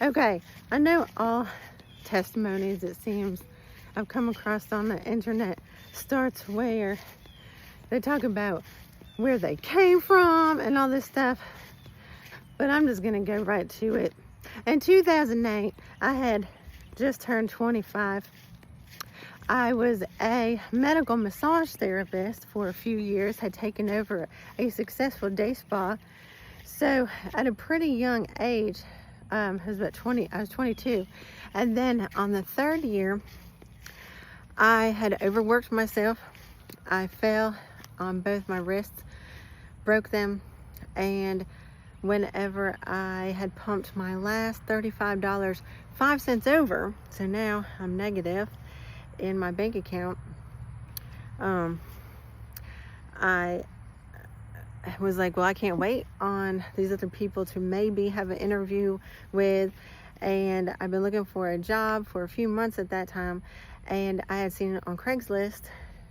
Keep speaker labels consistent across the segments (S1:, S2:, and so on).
S1: Okay, I know all testimonies, it seems, I've come across on the internet starts where they talk about where they came from and all this stuff, but I'm just gonna go right to it. In 2008, I had just turned 25. I was a medical massage therapist for a few years, had taken over a successful day spa. So at a pretty young age, I was 22. And then on the third year, I had overworked myself. I fell on both my wrists, broke them, and whenever I had pumped my last $35, 5 cents over, so now I'm negative in my bank account, I was like, well, I can't wait on these other people to maybe have an interview with. And I've been looking for a job for a few months at that time, and I had seen it on Craigslist,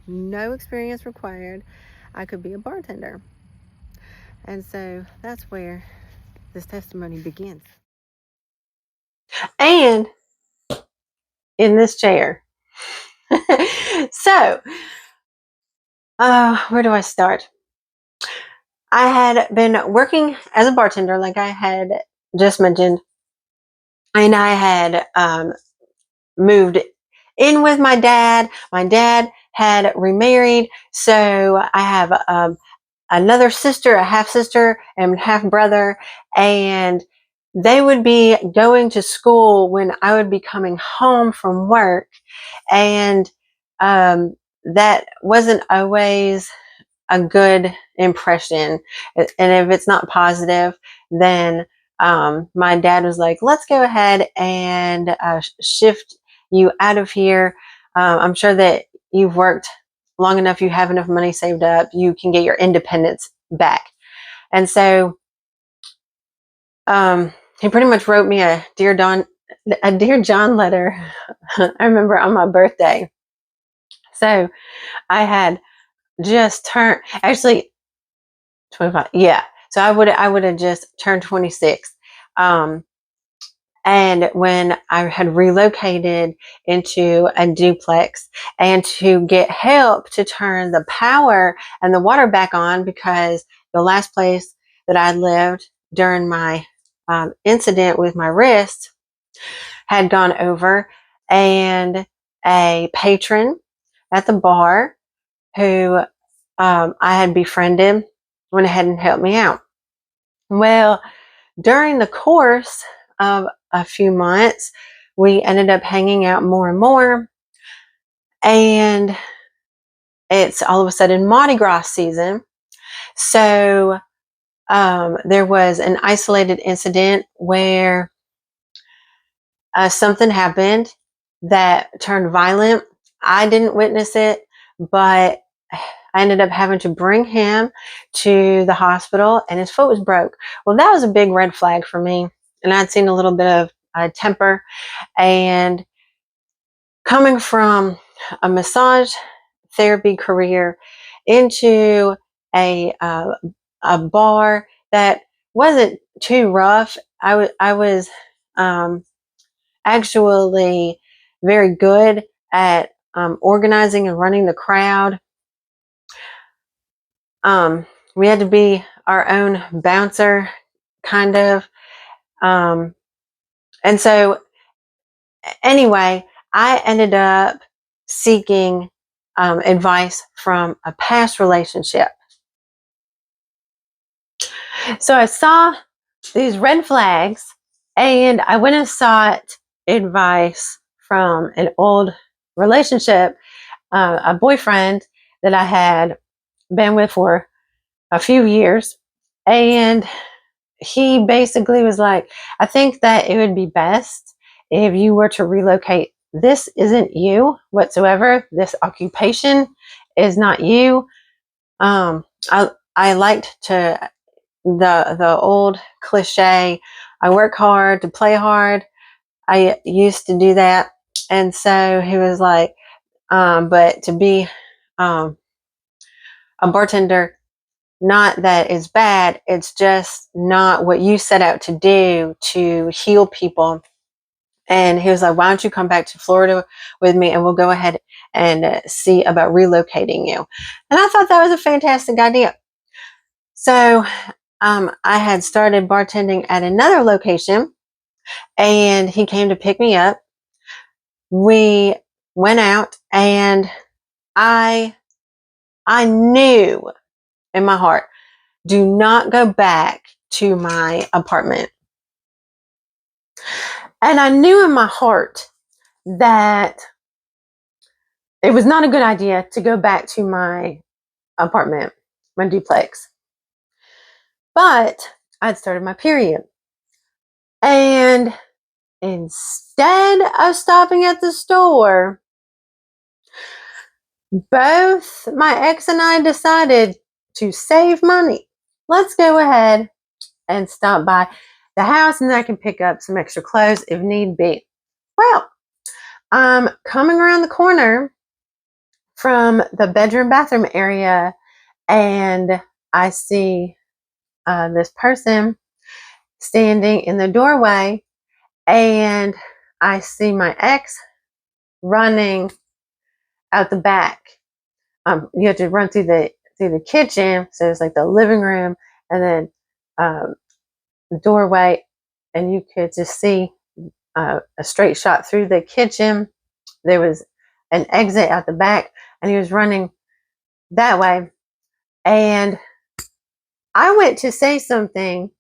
S1: no experience required, I could be a bartender. And so that's where this testimony begins. And in this chair. So, where do I start? I had been working as a bartender, like I had just mentioned, and I had moved in with my dad. My dad had remarried, so I have another sister, a half sister, and half brother, and they would be going to school when I would be coming home from work, and that wasn't always a good impression. And if it's not positive, then my dad was like, let's go ahead and shift you out of here. I'm sure that you've worked long enough, you have enough money saved up, you can get your independence back. And so he pretty much wrote me a Dear John letter. I remember on my birthday. So I had just turned, actually 25. Yeah. So I would have just turned 26. And when I had relocated into a duplex, and to get help to turn the power and the water back on, because the last place that I lived during my incident with my wrist had gone over, and a patron at the bar who I had befriended went ahead and helped me out. Well, during the course of a few months, we ended up hanging out more and more, and it's all of a sudden Mardi Gras season. So there was an isolated incident where something happened that turned violent. I didn't witness it, but I ended up having to bring him to the hospital, and his foot was broke. Well, that was a big red flag for me. And I'd seen a little bit of temper, and coming from a massage therapy career into a bar that wasn't too rough. I was actually very good at organizing and running the crowd. We had to be our own bouncer, kind of. And so anyway, I ended up seeking advice from a past relationship. So I saw these red flags, and I went and sought advice from an old relationship, a boyfriend that I had been with for a few years. And he basically was like, I think that it would be best if you were to relocate. This isn't you whatsoever. This occupation is not you. I liked to the old cliche, I work hard to play hard. I used to do that. And so he was like, but to be a bartender,
S2: Not that it's bad, it's just not what you set out to do, to heal people. And he was like, why don't you come back to Florida with me and we'll go ahead and see about relocating you. And I thought that was a fantastic idea. So I had started bartending at another location, and he came to pick me up. We went out, and I knew in my heart, do not go back to my apartment. And I knew in my heart that it was not a good idea to go back to my apartment, my duplex. But I'd started my period. And instead of stopping at the store, both my ex and I decided to save money. Let's go ahead and stop by the house, and then I can pick up some extra clothes if need be. Well, I'm coming around the corner from the bedroom bathroom area, and I see this person standing in the doorway, and I see my ex running out the back. You have to run through the kitchen, so it's like the living room, and then the doorway, and you could just see a straight shot through the kitchen. There was an exit out the back, and he was running that way. And I went to say something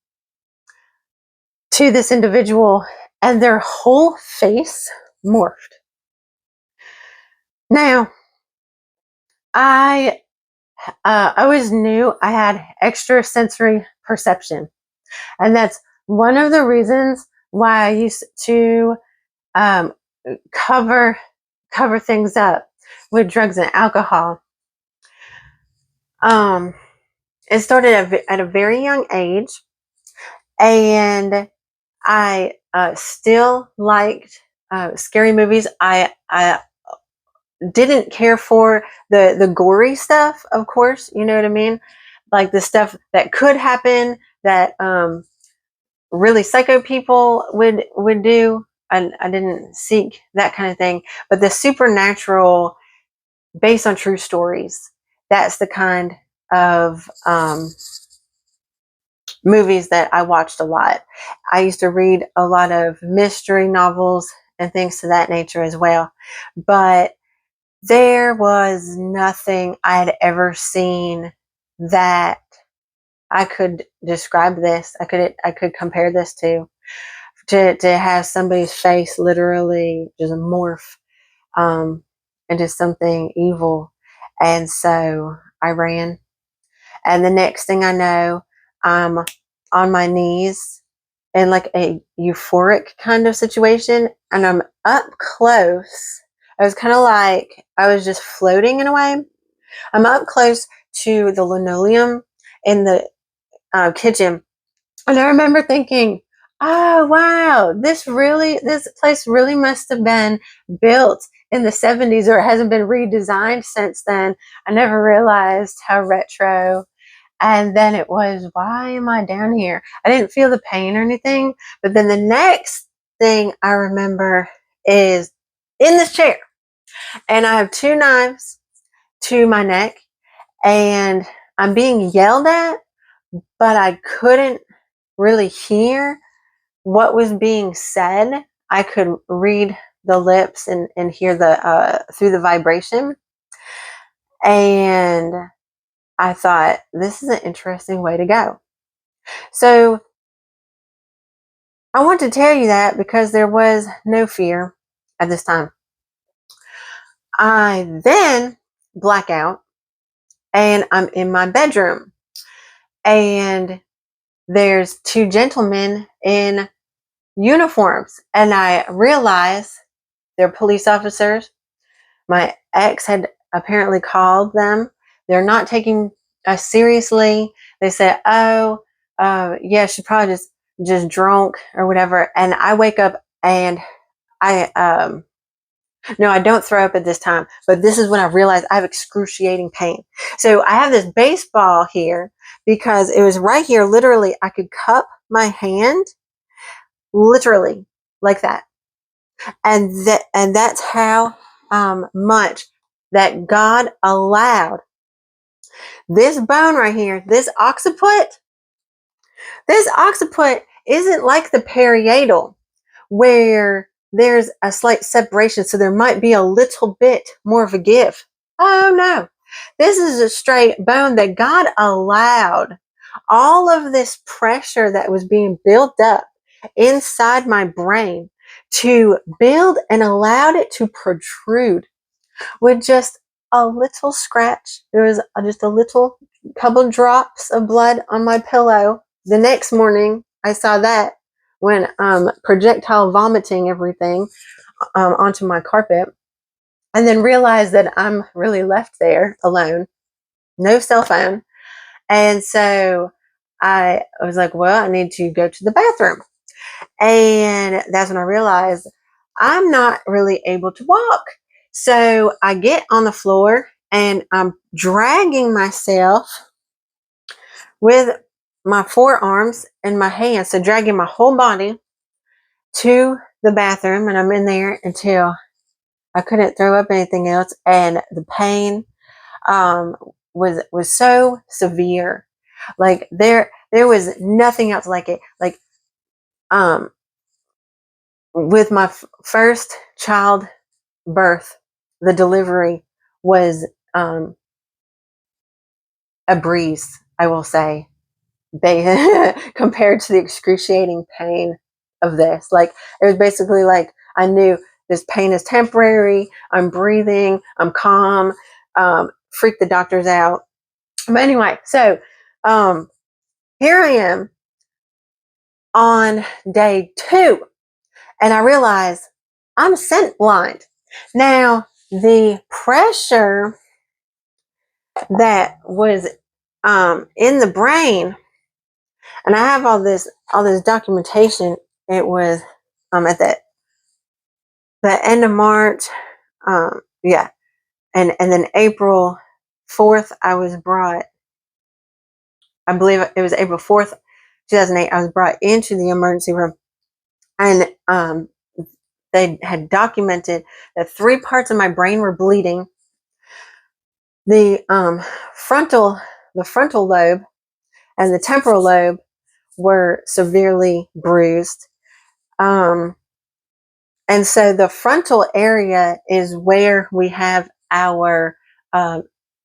S2: to this individual, and their whole face morphed. Now, I always knew I had extrasensory perception, and that's one of the reasons why I used to cover things up with drugs and alcohol. It started at a very young age, and I still liked scary movies. I didn't care for the gory stuff, of course, you know what I mean? Like the stuff that could happen, that really psycho people would do. I didn't seek that kind of thing. But the supernatural, based on true stories, that's the kind of movies that I watched a lot. I used to read a lot of mystery novels and things to that nature as well. But there was nothing I had ever seen that I could describe this. I could compare this to have somebody's face literally just morph into something evil. And so I ran. And the next thing I know, I'm on my knees in like a euphoric kind of situation, and I'm up close. I was kind of like I was just floating in a way. I'm up close to the linoleum in the kitchen, and I remember thinking, "Oh wow, this place really must have been built in the 70s, or it hasn't been redesigned since then." I never realized how retro. And then it was, why am I down here? I didn't feel the pain or anything. But then the next thing I remember is in this chair, and I have 2 knives to my neck, and I'm being yelled at, but I couldn't really hear what was being said. I could read the lips and hear the through the vibration. And I thought, this is an interesting way to go. So I want to tell you that because there was no fear at this time. I then black out, and I'm in my bedroom, and there's 2 gentlemen in uniforms, and I realize they're police officers. My ex had apparently called them. They're not taking us seriously. They said, "Oh, yeah, she's probably just drunk or whatever." And I wake up, and I No, I don't throw up at this time, but this is when I realized I have excruciating pain. So I have this baseball here because it was right here. Literally, I could cup my hand literally like that. And that's how much that God allowed this bone right here, this occiput. This occiput isn't like the parietal where there's a slight separation, so there might be a little bit more of a give. Oh no. This is a straight bone that God allowed all of this pressure that was being built up inside my brain to build and allowed it to protrude with just a little scratch. There was just a little couple drops of blood on my pillow. The next morning, I saw that when projectile vomiting everything onto my carpet, and then realized that I'm really left there alone, no cell phone. And so I was like, well, I need to go to the bathroom. And that's when I realized I'm not really able to walk. So I get on the floor and I'm dragging myself with my forearms and my hands. So dragging my whole body to the bathroom, and I'm in there until I couldn't throw up anything else. And the pain was so severe. Like there was nothing else like it. Like with my first child birth, the delivery was a breeze, I will say, compared to the excruciating pain of this. Like it was basically like I knew this pain is temporary. I'm breathing. I'm calm. Freak the doctors out. But anyway, so here I am on day 2, and I realize I'm scent blind. Now, the pressure that was in the brain, and I have all this documentation. It was at the end of March, yeah, and then April 4th, I was brought. I believe it was April 4th, 2008. I was brought into the emergency room, and they had documented that 3 parts of my brain were bleeding. The frontal lobe and the temporal lobe were severely bruised. And so the frontal area is where we have our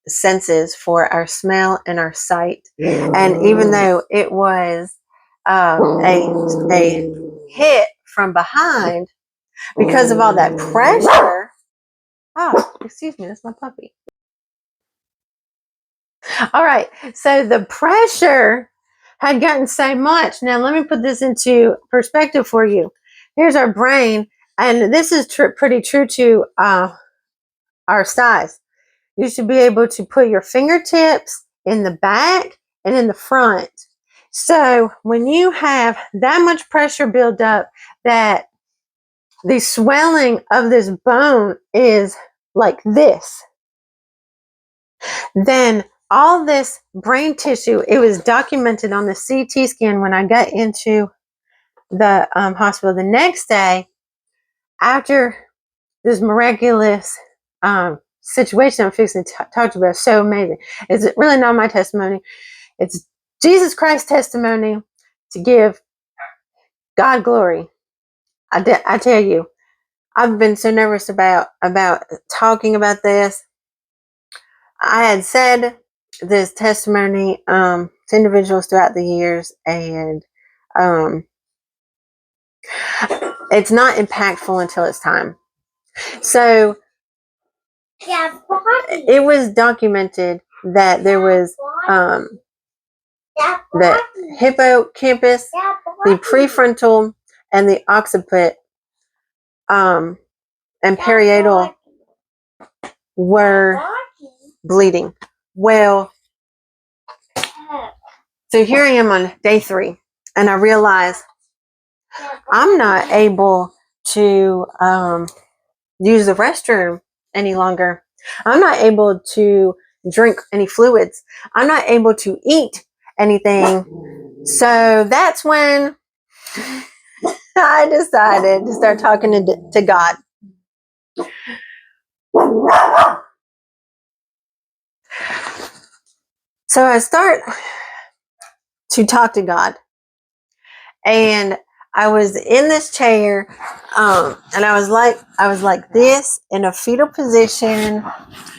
S2: senses for our smell and our sight. And even though it was a hit from behind, because of all that pressure. Oh, excuse me, that's my puppy. All right, so the pressure had gotten so much. Now, let me put this into perspective for you. Here's our brain, and this is pretty true to our size. You should be able to put your fingertips in the back and in the front. So when you have that much pressure build up, that the swelling of this bone is like this, then all this brain tissue, it was documented on the CT scan when I got into the hospital the next day after this miraculous situation I'm fixing to talk to you about. So amazing. It's really not my testimony. It's Jesus Christ's testimony to give God glory. I tell you, I've been so nervous about talking about this. I had said this testimony to individuals throughout the years, and it's not impactful until it's time. So it was documented that there was the hippocampus, the prefrontal, and the occiput and parietal were bleeding. Well, so here I am on day 3, and I realize I'm not able to use the restroom any longer. I'm not able to drink any fluids. I'm not able to eat anything. So that's when I decided to start talking to God. So I start to talk to God, and I was in this chair, and I was like this in a fetal position,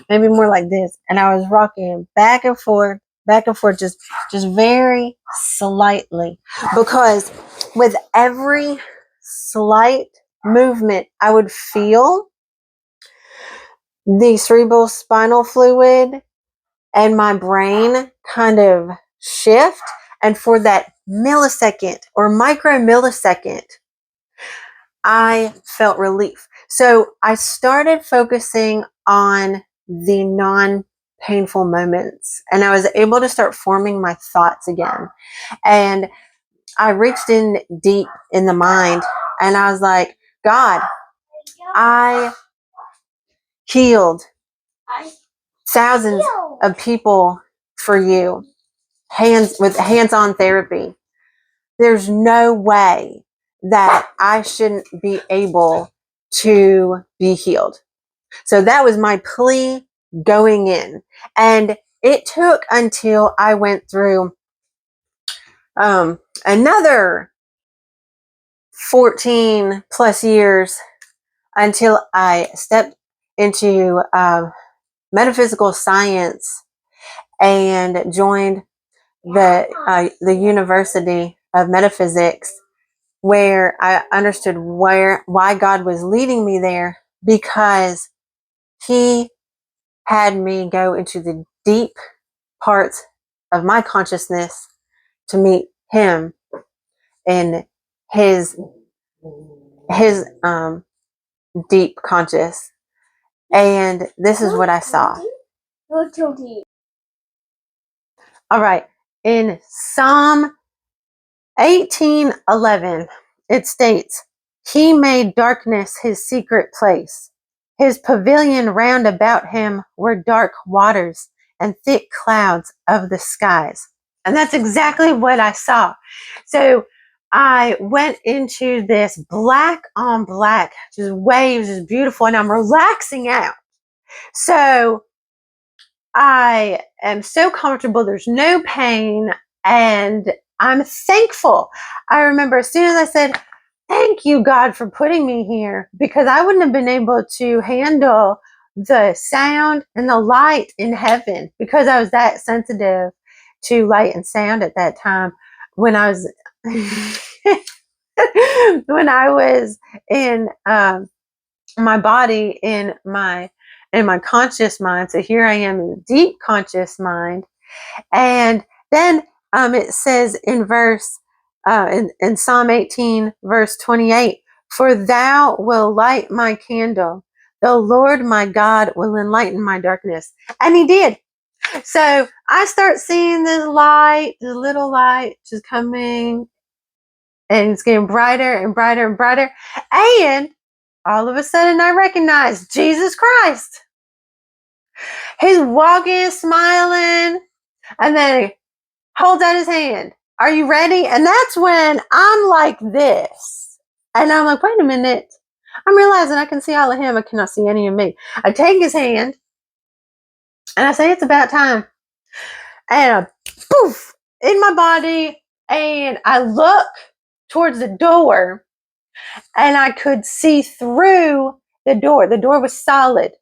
S2: maybe more like this, and I was rocking back and forth, just very slightly, because with every slight movement, I would feel the cerebral spinal fluid and my brain kind of shift. And for that millisecond or micro millisecond, I felt relief. So I started focusing on the non-painful moments, and I was able to start forming my thoughts again. And I reached in deep in the mind, and I was like, God, I healed thousands of people for you, hands-on therapy. There's no way that I shouldn't be able to be healed. So that was my plea going in. And it took until I went through another 14 plus years until I stepped into metaphysical science and joined the University of Metaphysics, where I understood why God was leading me there, because He had me go into the deep parts of my consciousness to meet Him in His deep conscious. And this is what I saw. All right. In Psalm 18:11, it states, He made darkness His secret place. His pavilion round about Him were dark waters and thick clouds of the skies. And that's exactly what I saw. So I went into this black on black, just waves, just beautiful, and I'm relaxing out. So I am so comfortable. There's no pain, and I'm thankful. I remember as soon as I said, thank you, God, for putting me here, because I wouldn't have been able to handle the sound and the light in heaven, because I was that sensitive to light and sound at that time when I was when I was in my body, in my conscious mind. So here I am in the deep conscious mind. And then it says in verse in Psalm 18 verse 28, for thou will light my candle, the Lord my God will enlighten my darkness. And He did. So I start seeing this light, this little light just coming, and it's getting brighter and brighter and brighter. And all of a sudden I recognize Jesus Christ. He's walking, smiling, and then he holds out his hand. Are you ready? And that's when I'm like this. And I'm like, wait a minute. I'm realizing I can see all of him. I cannot see any of me. I take his hand and I say, it's about time. And I poof in my body, and I look towards the door, and I could see through the door. The door was solid,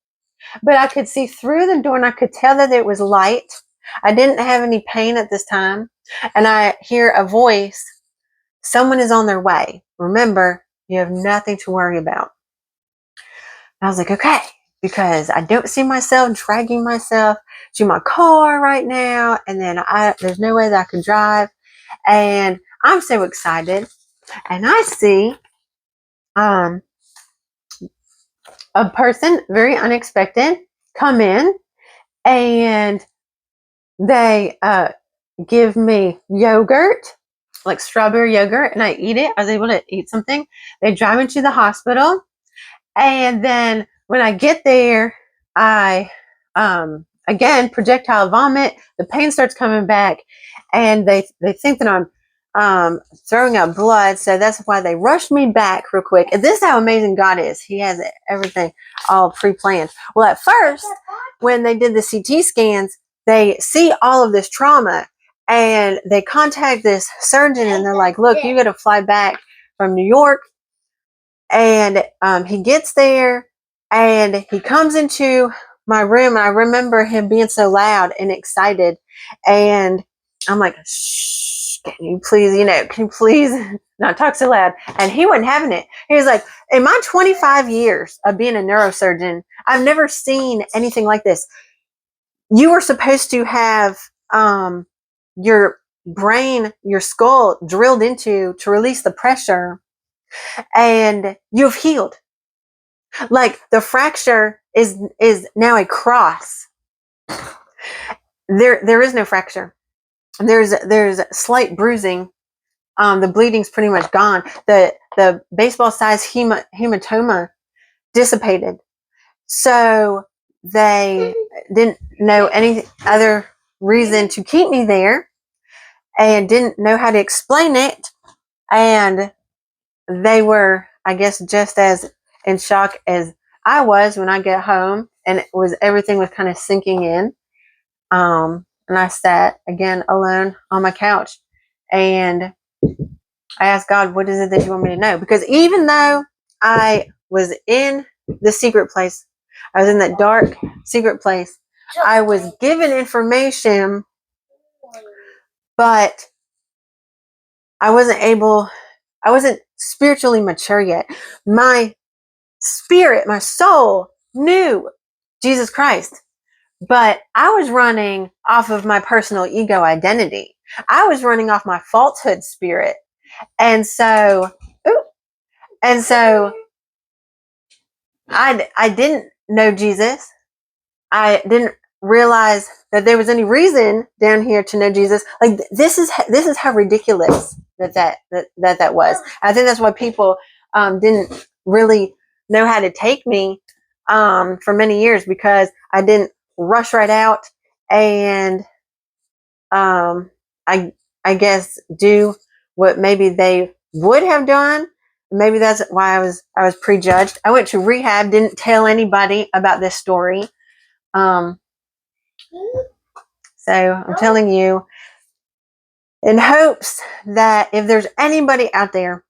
S2: but I could see through the door, and I could tell that it was light. I didn't have any pain at this time. And I hear a voice. Someone is on their way. Remember, you have nothing to worry about. I was like, okay, because I don't see myself dragging myself to my car right now. And then there's no way that I can drive. And I'm so excited. And I see a person, very unexpected, come in, and they give me yogurt, like strawberry yogurt, and I eat it. I was able to eat something. They drive me to the hospital, and then when I get there, I, again, projectile vomit, the pain starts coming back, and they think that I'm, throwing up blood. So that's why they rushed me back real quick. And this is how amazing God is. He has everything all pre-planned. Well, at first, when they did the CT scans, they see all of this trauma, and they contact this surgeon, and they're like, look, you got to fly back from New York. And he gets there, and he comes into my room, and I remember him being so loud and excited. And I'm like, shh, can you please not talk so loud? And he wasn't having it. He was like, in my 25 years of being a neurosurgeon, I've never seen anything like this. You were supposed to have your brain, your skull drilled into to release the pressure, and you've healed. Like, the fracture is now a cross. There is no fracture. There's slight bruising. The bleeding's pretty much gone. The baseball size hematoma dissipated. So they didn't know any other reason to keep me there, and didn't know how to explain it. And they were, I guess, just as in shock as I was when I got home, and everything was kind of sinking in. And I sat again alone on my couch, and I asked God, what is it that you want me to know? Because even though I was in the secret place, I was in that dark secret place, I was given information, but I wasn't spiritually mature yet. My spirit, my soul knew Jesus Christ, but I was running off of my personal ego identity. I was running off my falsehood spirit. And so I didn't know Jesus. I didn't realize that there was any reason down here to know Jesus. Like, this is how ridiculous that was. I think that's why people didn't really know how to take me for many years, because I didn't rush right out and I guess do what maybe they would have done. Maybe that's why I was prejudged. I went to rehab, didn't tell anybody about this story. So I'm telling you, in hopes that if there's anybody out there,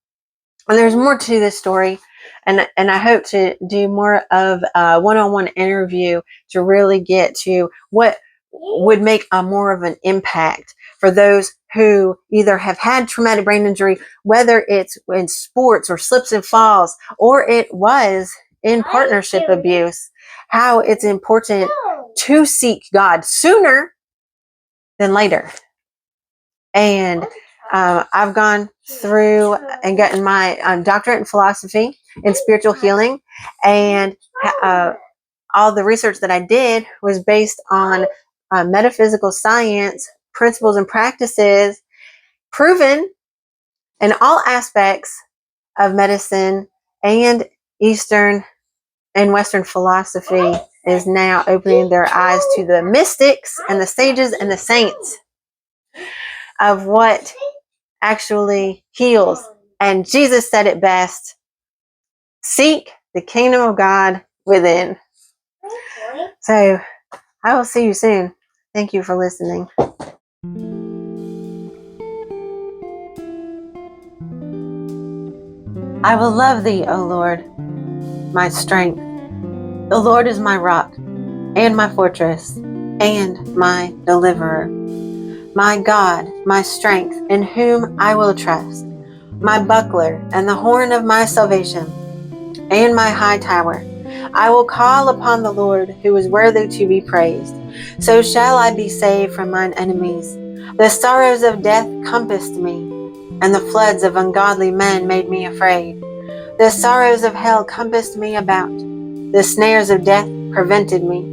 S2: and there's more to this story, and I hope to do more of a one-on-one interview to really get to what would make a more of an impact for those who either have had traumatic brain injury, whether it's in sports or slips and falls, or it was in partnership abuse, how it's important to seek God sooner than later. And I've gone through and gotten my doctorate in philosophy and spiritual healing, and all the research that I did was based on metaphysical science, principles and practices proven in all aspects of medicine, and Eastern and Western philosophy is now opening their eyes to the mystics and the sages and the saints of what actually heals. And Jesus said it best: seek the kingdom of God within. So I will see you soon. Thank you for listening. I will love thee, O Lord, my strength. The Lord is my rock and my fortress and my deliverer. My God, my strength, in whom I will trust, my buckler and the horn of my salvation, and my high tower. I will call upon the Lord, who is worthy to be praised. So shall I be saved from mine enemies. The sorrows of death compassed me, and the floods of ungodly men made me afraid. The sorrows of hell compassed me about. The snares of death prevented me.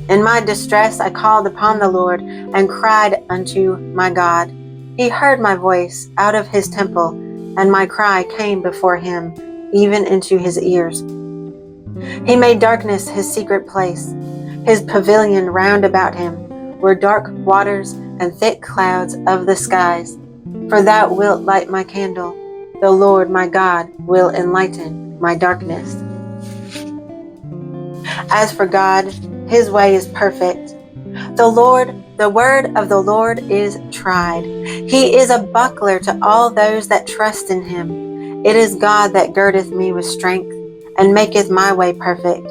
S2: In my distress I called upon the Lord and cried unto my God. He heard my voice out of his temple, and my cry came before him, even into his ears. He made darkness his secret place. His pavilion round about him were dark waters and thick clouds of the skies. For thou wilt light my candle. The Lord my God will enlighten my darkness. As for God, his way is perfect. The word of the Lord is tried. He is a buckler to all those that trust in him. It is God that girdeth me with strength, and maketh my way perfect.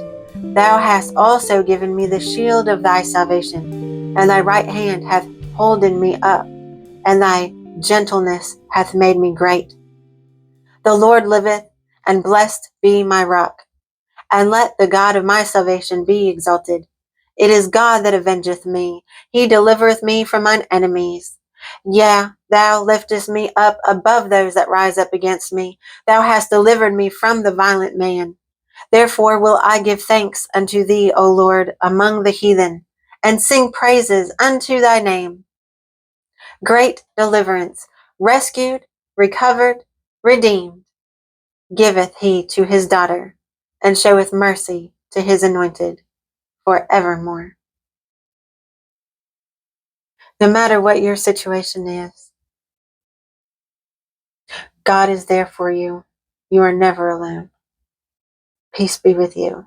S2: Thou hast also given me the shield of thy salvation, and thy right hand hath holden me up, and thy gentleness hath made me great. The Lord liveth, and blessed be my rock. And let the God of my salvation be exalted. It is God that avengeth me. He delivereth me from mine enemies. Yea, thou liftest me up above those that rise up against me. Thou hast delivered me from the violent man. Therefore will I give thanks unto thee, O Lord, among the heathen, and sing praises unto thy name. Great deliverance, rescued, recovered, redeemed, giveth he to his daughter, and showeth mercy to his anointed forevermore. No matter what your situation is, God is there for you. You are never alone. Peace be with you.